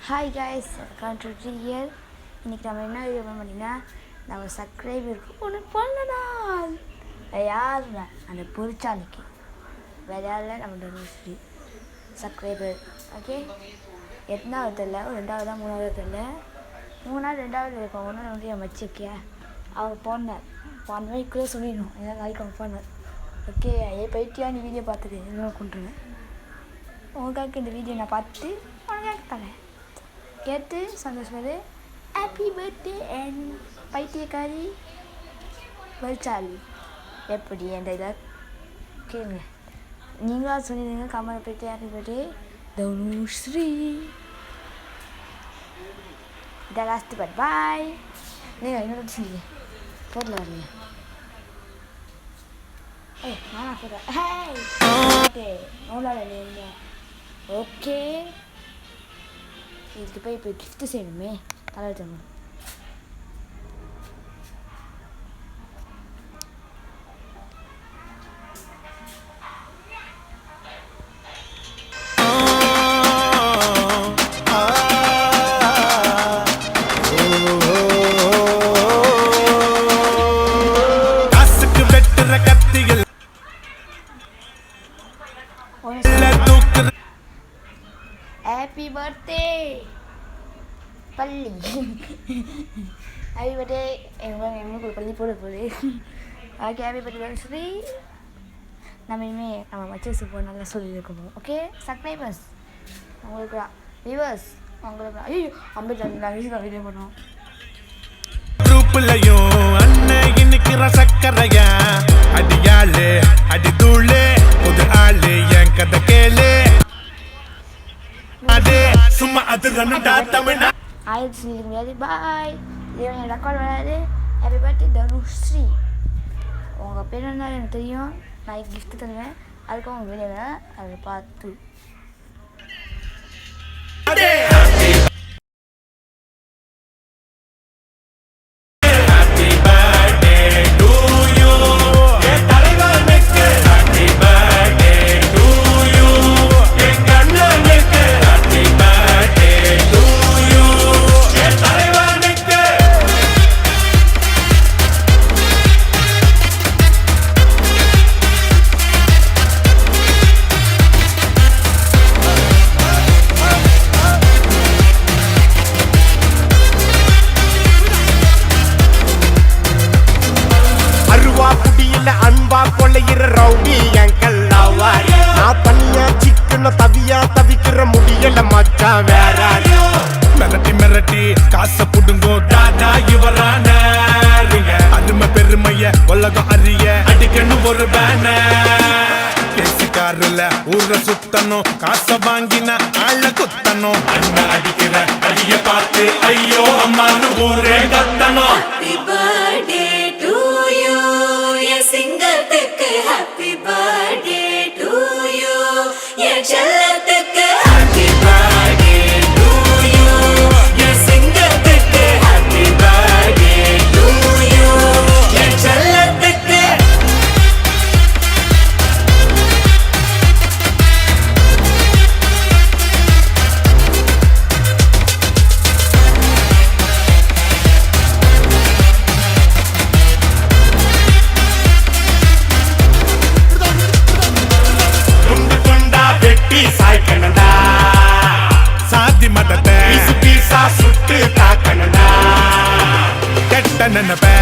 Hi guys, welcome to hear. இன்றைக்கி நம்ம என்ன வீடியோ பண்ணிங்கன்னா, நம்ம சப்ஸ்கிரைபருக்கு ஒன்று பண்ணலாம். யாருன்னா அந்த பொறிச்சாலைக்கு வேறு யாரில் நம்ம டொனேஸ்ரீ சப்ஸ்கிரைபர். ஓகே, எத்தனாவது தெரியல, ஒரு ரெண்டாவதா மூணாவது தெரியல, ரெண்டாவது இருக்கும். ஒன்று வந்து என் மச்சிக்கியா அவர் போனார். போன வரைக்குள்ளே சொல்லிடணும், ஏன்னா நாளைக்கு அவங்க போனார். ஓகே, போயிட்டியா நீ வீடியோ பார்த்துட்டு என்ன கொண்டுருவேன். உங்களுக்காக இந்த வீடியோ நான் பார்த்துட்டு உனக்காக தரேன். கேட்டு சந்தோஷமாது. ஹாப்பி பர்த்டே அண்ட் பைத்தியக்காரி வல்சாலி. எப்படி என்ற இதை கேளுங்க. நீங்களாக சொல்லிடுங்க கமெண்ட் போய்ட்டு. Happy birthday Dhanushree. இதான் லாஸ்ட்டு பட் பாய். நீங்கள் இன்னொரு சொல்லுங்க போடல வரீங்க. நானா சொல்கிறேன். ஓகே நோலாட இல்லைங்க. ஓகே, இதுக்கு போய் இப்போ கிஃப்ட்டு செய்யணுமே. தலைவர் தரணும். ஹாப்பி பர்த்டே பள்ளி. ஹாப்பி பர்த்டே எங்களுக்கு ஒரு பள்ளி போகுது. Okay, happy birthday Sri. நம்ம இனிமேல் நம்ம மச்சஸ் போய் நல்லா சொல்லியிருக்கணும். ஓகே சப்ஸ்கிரைபர்ஸ் உங்களுக்கு தான், வியூவர்ஸ் உங்களுக்கு தான். ஐயோ அம்பேத்கர் வீடியோ பண்ணுவோம். குரூப்லயும் அண்ணன் இன்னைக்கு சக்கரையா அடியாளு அடி தூளு புது ஆளு என் கதை கேளு. அதே சும்மா அது ரன்னுடா தமிழ். ஆயிடுச்சு சொல்லிக்க முடியாது. பாய். இது என் ரெக்கார்ட் வராது. Happy birthday Dhanushree. உங்கள் பேர் என்ன எனக்கு தெரியும். நான் கிஃப்ட்டு தருவேன். அதுக்கும் உங்கள் வீடியோ வேணால் அதை பார்த்து அன்பா கொள்ளையிற ரவுடி எங்கள் லவ்வாரி. நான் தனியா சிக்கன தவியா தவிக்கிற முடியல மச்சான் வேற. மிரட்டி மிரட்டி காசை புடுங்கோ தாதா இவரான அதுமை பெருமைய உலகம் அறிய அடிக்கணும் ஒரு பேன. பேசிக்காருல ஊர சுத்தணும், காசை வாங்கின ஆள குத்தணும். அண்ணன் அடிக்கிற அடிய பார்த்து ஐயோ அம்மானு ஊரே கத்தணும். சிங்கத்துக்கு ஹாப்பி பர்த்டே டு யூ. என் செல்லத்துக்கு ஹாப்பி பர்த்டே டு யூ. என் சிங்கத்துக்கு ஹாப்பி பர்த்டே டு யூ. என் செல்லத்துக்கு சாதி மதத்தை சுட்டு தாக்கணும்டா. கெட்ட நினைப்ப